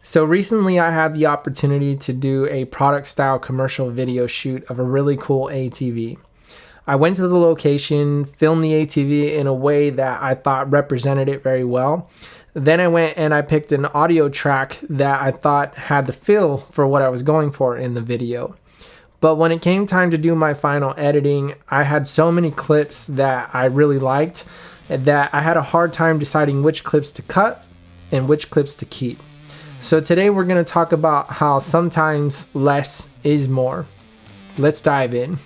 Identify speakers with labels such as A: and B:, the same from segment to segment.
A: So recently I had the opportunity to do a product style commercial video shoot of a really cool ATV. I went to the location, filmed the ATV in a way that I thought represented it very well. Then I went and I picked an audio track that I thought had the feel for what I was going for in the video. But when it came time to do my final editing, I had so many clips that I really liked that I had a hard time deciding which clips to cut and which clips to keep. So today we're going to talk about how sometimes less is more. Let's dive in.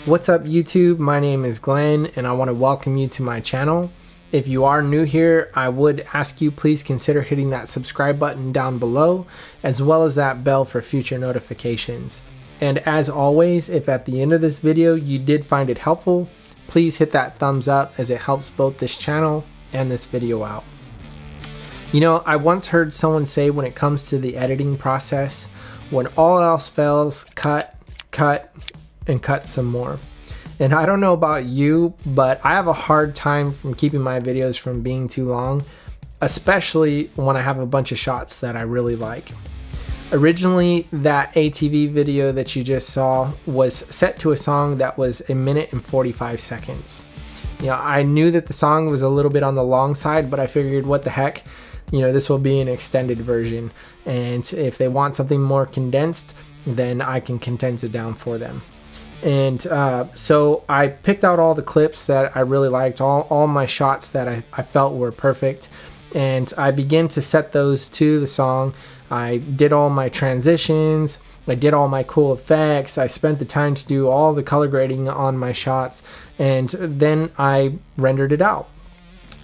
A: What's up YouTube? My name is Glenn and I want to welcome you to my channel. If you are new here, I would ask you please consider hitting that subscribe button down below, as well as that bell for future notifications. And as always, if at the end of this video you did find it helpful, please hit that thumbs up as it helps both this channel and this video out. You know, I once heard someone say when it comes to the editing process, when all else fails, cut, and cut some more. And I don't know about you, but I have a hard time from keeping my videos from being too long, especially when I have a bunch of shots that I really like. Originally, that ATV video that you just saw was set to a song that was 1 minute and 45 seconds. You know, I knew that the song was a little bit on the long side, but I figured what the heck, you know, this will be an extended version. And if they want something more condensed, then I can condense it down for them. And so I picked out all the clips that I really liked, all my shots that I felt were perfect, and I began to set those to the song. I did all my transitions, I did all my cool effects, I spent the time to do all the color grading on my shots, and then I rendered it out.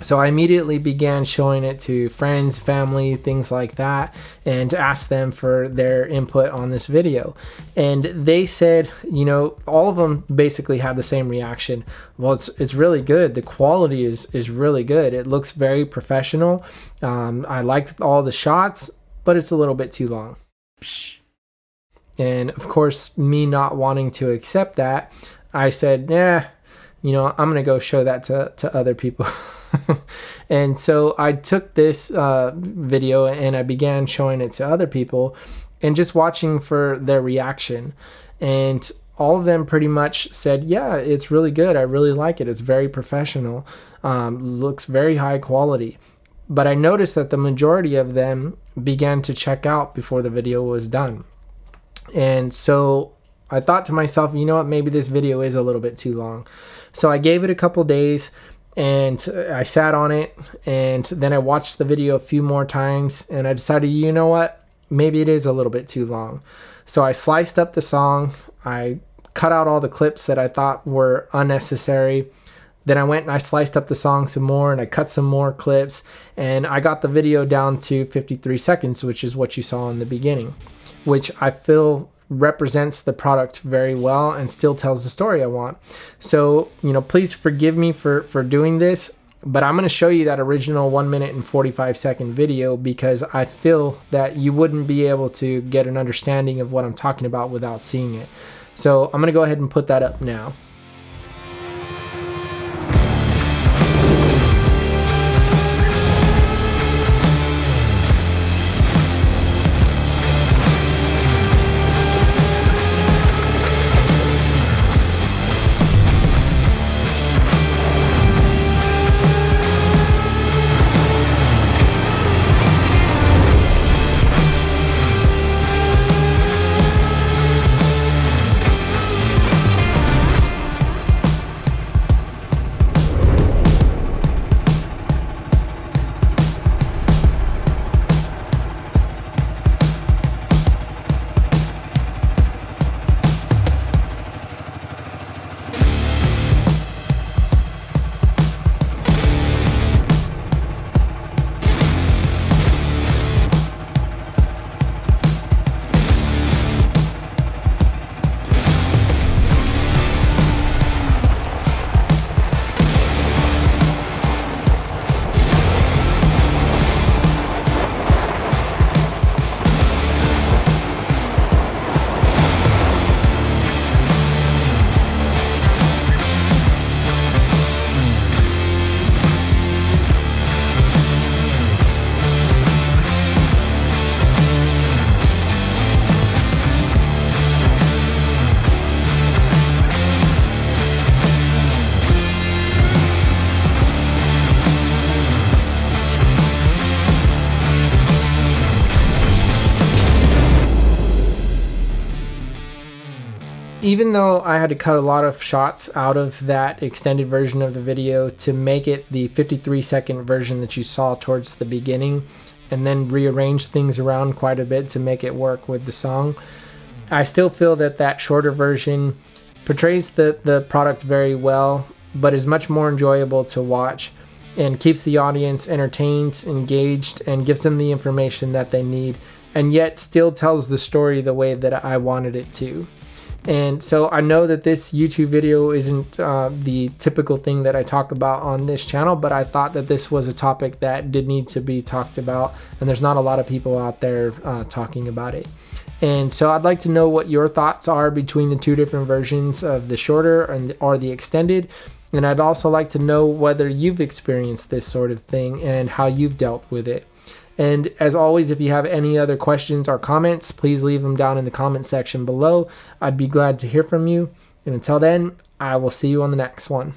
A: So I immediately began showing it to friends, family, things like that, and asked them for their input on this video. And they said, you know, all of them basically had the same reaction. Well, it's really good. The quality is really good. It looks very professional. I liked all the shots, but it's a little bit too long. And of course, me not wanting to accept that, I said, yeah, you know, I'm gonna go show that to other people. And so I took this video and I began showing it to other people and just watching for their reaction. And all of them pretty much said, yeah, it's really good. I really like it. It's very professional. Looks very high quality. But I noticed that the majority of them began to check out before the video was done. And so I thought to myself, you know what, maybe this video is a little bit too long. So I gave it a couple days and I sat on it, and then I watched the video a few more times and I decided, you know what, maybe it is a little bit too long. So I sliced up the song, I cut out all the clips that I thought were unnecessary. Then I went and I sliced up the song some more and I cut some more clips, and I got the video down to 53 seconds, which is what you saw in the beginning, which I feel represents the product very well and still tells the story I want. So, you know, please forgive me for doing this, but I'm going to show you that original 1 minute and 45 second video because I feel that you wouldn't be able to get an understanding of what I'm talking about without seeing it. So I'm going to go ahead and put that up now. even though I had to cut a lot of shots out of that extended version of the video to make it the 53-second version that you saw towards the beginning, and then rearrange things around quite a bit to make it work with the song, I still feel that that shorter version portrays the product very well, but is much more enjoyable to watch and keeps the audience entertained, engaged, and gives them the information that they need, and yet still tells the story the way that I wanted it to. And so I know that this YouTube video isn't the typical thing that I talk about on this channel, but I thought that this was a topic that did need to be talked about, and there's not a lot of people out there talking about it. And so I'd like to know what your thoughts are between the two different versions of the shorter or the extended. And I'd also like to know whether you've experienced this sort of thing and how you've dealt with it. And as always, if you have any other questions or comments, please leave them down in the comment section below. I'd be glad to hear from you. And until then, I will see you on the next one.